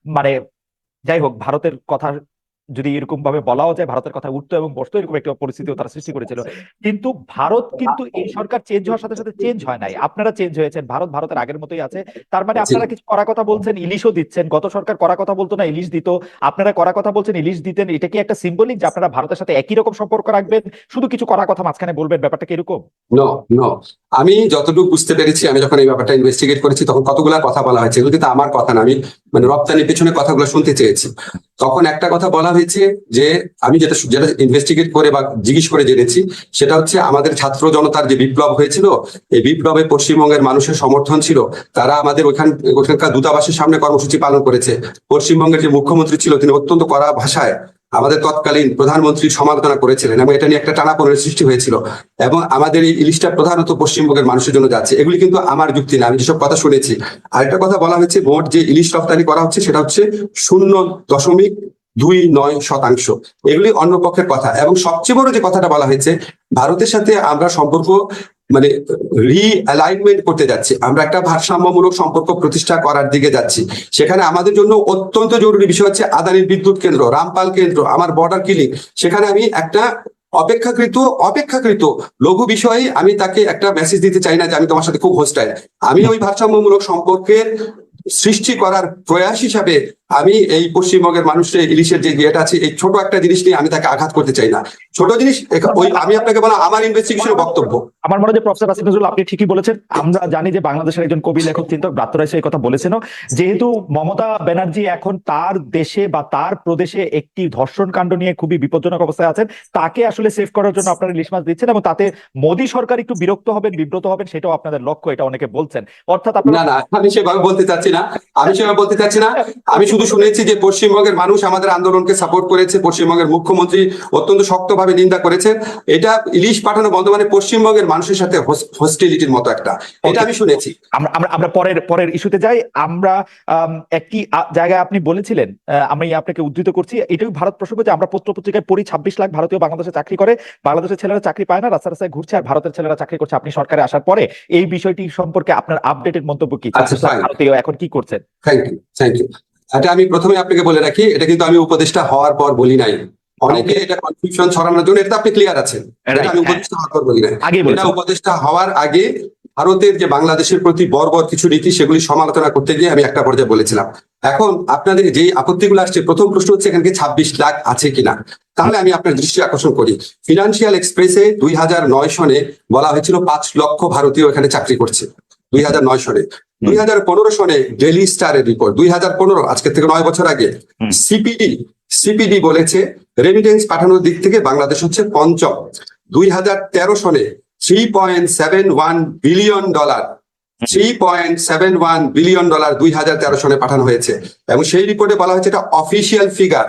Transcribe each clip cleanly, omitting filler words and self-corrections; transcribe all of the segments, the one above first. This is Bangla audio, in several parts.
মানে যাই হোক, ভারতের কথা যদি এরকম ভাবে বলাও যায়, ভারতের কথা উঠতো এবং বসতো, এরকম একটা পরিস্থিতিও তারা সৃষ্টি করেছিল। কিন্তু ভারত কিন্তু এই সরকার চেঞ্জ হওয়ার সাথে সাথে চেঞ্জ হয় নাই, আপনারা চেঞ্জ হয়েছেন, ভারত ভারতের আগের মতোই আছে। তার মানে জি। আপনারা কিছু কড়া কথা বলছেন, ইলিশও দিচ্ছেন। গত সরকার কড়া কথা বলতো না, ইলিশ দিত। আপনারা কড়া কথা বলছেন, ইলিশ দিতেন। এটা কি একটা সিম্বলিক যে আপনারা ভারতের সাথে একই রকম সম্পর্ক রাখবেন, শুধু কিছু কড়া কথা মাঝখানে বলবেন? ব্যাপারটা কি এরকম? নো, নো, আমি যতটুকু বুঝতে পেরেছি, আমি যখন এই ব্যাপারটা ইনভেস্টিগেট করেছি তখন কতগুলা কথা বলা হয়েছে, এগুলো কিন্তু আমার কথা না, আমি মানে রপ্তানির পেছনে কথাগুলো শুনতে চেয়েছি। তখন একটা কথা বলা হয়েছে যে আমি যেটা যেটা ইনভেস্টিগেট করে বা জিজ্ঞেস করে জেনেছি, সেটা হচ্ছে আমাদের ছাত্র জনতার যে বিপ্লব হয়েছিল, এই বিপ্লবে পশ্চিমবঙ্গের মানুষের সমর্থন ছিল। তারা আমাদের ওখানকার দূতাবাসের সামনে কর্মসূচি পালন করেছে। পশ্চিমবঙ্গের যে মুখ্যমন্ত্রী ছিল তিনি অত্যন্ত কড়া ভাষায় আমাদের তৎকালীন প্রধানমন্ত্রীর সমালোচনা করেছিলেন এবং এটা নিয়ে একটা টানাপোড়েনের সৃষ্টি হয়েছিল। এবং আমাদের এই ইলিশটা প্রধানত পশ্চিমবঙ্গের মানুষের জন্য যাচ্ছে, এগুলি কিন্তু আমার যুক্তি না, আমি যেসব কথা শুনেছি। আরেকটা কথা বলা হয়েছে, মোট যে ইলিশ রপ্তানি করা হচ্ছে সেটা হচ্ছে 0.29%। এগুলি অন্য পক্ষের কথা। এবং সবচেয়ে বড় যে কথাটা বলা হয়েছে, ভারতের সাথে আমরা সম্পর্ক মানে রিঅ্যালাইনমেন্ট করতে যাচ্ছি, আমরা একটা ভারসাম্যমূলক সম্পর্ক প্রতিষ্ঠা করার দিকে যাচ্ছি। সেখানে আমাদের জন্য অত্যন্ত জরুরি বিষয় হচ্ছে আদানির বিদ্যুৎ কেন্দ্র, রামপাল কেন্দ্র, আমার বর্ডার কিলিং। সেখানে আমি একটা অপেক্ষাকৃত অপেক্ষাকৃত লঘু বিষয়ে আমি তাকে একটা মেসেজ দিতে চাই না যে আমি তোমার সাথে খুব হোস্টাইল। আমি ওই ভারসাম্যমূলক সম্পর্কের সৃষ্টি করার প্রয়াস হিসাবে আমি এই পশ্চিমবঙ্গের মানুষের ইলিশের যে ইয়েটা আছে, এই ছোট একটা জিনিস নিয়ে আমি তাকে আঘাত করতে চাই না। ছোট জিনিস ওই আমি আপনাকে বলা আমার ইনভেস্টিগেশনের বক্তব্য। আমার মনে হয় যে প্রফেসর আসিফ নজরুল, আপনি ঠিকই বলেছেন। আমরা জানি যে বাংলাদেশের একজন কবি, লেখক, চিন্তক ব্রাত্য এই কথা বলেছেন। যেহেতু মমতা ব্যানার্জি এখন তার দেশে বা তার প্রদেশে একটি ধর্ষণ কাণ্ড নিয়ে খুবই বিপজ্জনক অবস্থায় আছেন, তাকে আসলে সেভ করার জন্য আপনারা ইলিশ মাছ দিচ্ছেন এবং তাতে মোদী সরকার একটু বিরক্ত হবেন, বিব্রত হবেন, সেটাও আপনাদের লক্ষ্য, এটা অনেকে বলছেন। অর্থাৎ আপনারা না, না, আমি সেভাবে বলতে চাচ্ছি না, আমি সেভাবে বলতে চাচ্ছি না। আমি শুধু শুনেছি যে পশ্চিমবঙ্গের মানুষ আমাদের আন্দোলনকে সাপোর্ট করেছে, পশ্চিমবঙ্গের মুখ্যমন্ত্রী অত্যন্ত শক্তভাবে নিন্দা করেছেন। এটা ইলিশ পাঠানো বন্ধ মানে পশ্চিমবঙ্গের মানুষের সাথে হোস্টিলিটির মতো একটা, এটা আমি শুনেছি। আমরা আমরা আমরা পরের পরের ইস্যুতে যাই। আমরা একটি জায়গায় আপনি বলেছিলেন, আমি আপনাকে উদ্ধৃত করছি, এটাই ভারত প্রসঙ্গ, যে আমরা পত্র পত্রিকায় পড়ি 26 লাখ ভারতীয় বাংলাদেশে চাকরি করে, বাংলাদেশের ছেলেরা চাকরি পায় না, রাস্তা রাস্তায় ঘুরছে, আর ভারতের ছেলেরা চাকরি করছে আপনি সরকারে আসার পরে। এই বিষয়টি সম্পর্কে আপনার আপডেটেড মন্তব্য কি? আচ্ছা, 26 লাখ ফাইন, ভারতীয় এখন কি করছেন? Thank you, thank you. এটা আমি প্রথমে আপনাকে বলে রাখি, এটা কিন্তু আমি উপদেষ্টা হওয়ার পর বলি নাই। অনেকে ওকে, এটা কনফিউশন ছড়ানোর জন্য, এটা আপনি ক্লিয়ার আছেন, এটা রাইট, আমি হ্যাঁ, উপদেষ্টা হওয়ার পর বলি নাই। আগেই এটা বলেছেন। উপদেষ্টা হওয়ার আগে ভারতের যে বাংলাদেশের প্রতি বর্বর কিছু নীতি সেগুলি সমালোচনা করতে গিয়ে আমি একটা পর্যায়ে বলেছিলাম। এখন আপনাদের যেই আপত্তিগুলো আসছে, প্রথম প্রশ্ন হচ্ছে এখানে 26 লাখ আছে কিনা। তাহলে আমি আপনার দৃষ্টি আকর্ষণ করি, ফিনান্সিয়াল এক্সপ্রেসে 2009 সনে বলা হয়েছিল 5 লক্ষ ভারতীয় এখানে চাকরি করছে, 2009 সনে। 2015 সনে ডেইলি স্টারের রিপোর্ট, 2015, আজকে থেকে 9 বছর আগে, সিপিডি সিপিডি বলেছে রেমিটেন্স পাঠানোর দিক থেকে বাংলাদেশ হচ্ছে পঞ্চম। 2013 সনে $3.71 বিলিয়ন, $3.71 বিলিয়ন 2013 সনে পাঠানো হয়েছে। এবং সেই রিপোর্টে বলা হয়েছে এটা অফিসিয়াল ফিগার,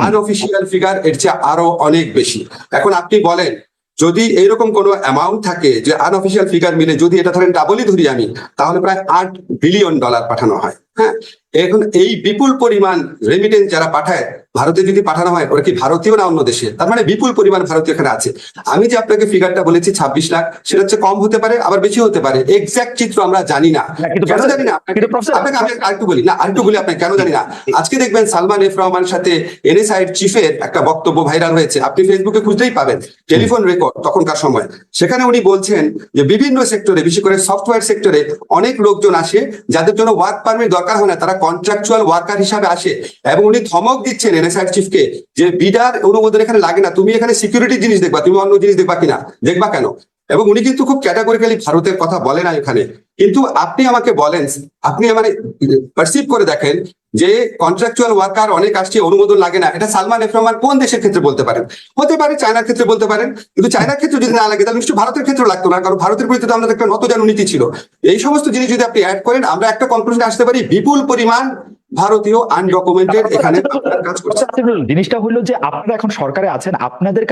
আনঅফিসিয়াল ফিগার এর চেয়ে আরো অনেক বেশি। এখন আপনি বলেন, যদি এইরকম কোনো অ্যামাউন্ট থাকে যে আনঅফিসিয়াল ফিগার মিলে যদি এটা ধরেন ডাবলই ধরি আমি, তাহলে প্রায় $8 বিলিয়ন পাঠানো হয়। হ্যাঁ, এখন এই বিপুল পরিমাণ রেমিটেন্স যারা পাঠায় ভারতে যদি পাঠানো হয়, ওরা কি ভারতীয় না অন্য দেশে? তার মানে বিপুল পরিমাণ ভারতীয় এখানে আছে। আমি যে আপনাকে ফিগারটা বলেছি 26 লাখ, সেটা হচ্ছে কম হতে পারে আবার বেশি হতে পারে, এক্সাক্ট চিত্র আমরা জানি না। কিন্তু কেন জানি না আপনাকে, কিন্তু প্রফেসর, আপনাকে আমি আরেকটু বলি না, আরেকটু বলি আপনাকে কেন জানি না। আজকে দেখবেন সালমান এফ রহমানের সাথে এনএসআই চিফের একটা বক্তব্য ভাইরাল হয়েছে, আপনি ফেসবুকে খুঁজতেই পাবেন, টেলিফোন রেকর্ড তখনকার সময়। সেখানে উনি বলছেন যে বিভিন্ন সেক্টরে, বিশেষ করে সফটওয়্যার সেক্টরে অনেক লোকজন আসে যাদের জন্য ওয়ার্ক পারমিট দরকার হয় না, তারা কন্ট্রাকচুয়াল ওয়ার্কার হিসাবে আসে। এবং উনি ধমক দিচ্ছেন এনএসআই চিফকে যে বিডার অনুমোদন এখানে লাগে না, তুমি এখানে সিকিউরিটি জিনিস দেখবা, তুমি অন্য জিনিস দেখবা কিনা, দেখবা কেন? এবং উনি কিন্তু খুব ক্যাটাগরিক্যালি ভারতের কথা বলে না এখানে। কিন্তু আপনি আমাকে বলেন, আপনি মানে পারসিভ করে দেখেন যে কন্ট্রাকচুয়াল ওয়ার্কার অনেক আসছে, অনুমোদন লাগে না, এটা সালমান এফ রহমান কোন দেশের ক্ষেত্রে বলতে পারেন? হতে পারে চায়নার ক্ষেত্রে বলতে পারেন, কিন্তু চায়নার ক্ষেত্রে যদি না লাগে তাহলে নিশ্চয়ই ভারতের ক্ষেত্রে লাগতো না, কারণ ভারতের বিরুদ্ধে আমাদের একটা নতজানু নীতি ছিল। এই সমস্ত জিনিস যদি আপনি অ্যাড করেন, আমরা একটা কনক্লুশনে আসতে পারি, বিপুল পরিমাণ ভারতীয় আনডকুমেন্টেড এখানে কাজ করছে। জিনিসটা হলো যে আপনারা এখন সরকারে আছেন, আপনাদের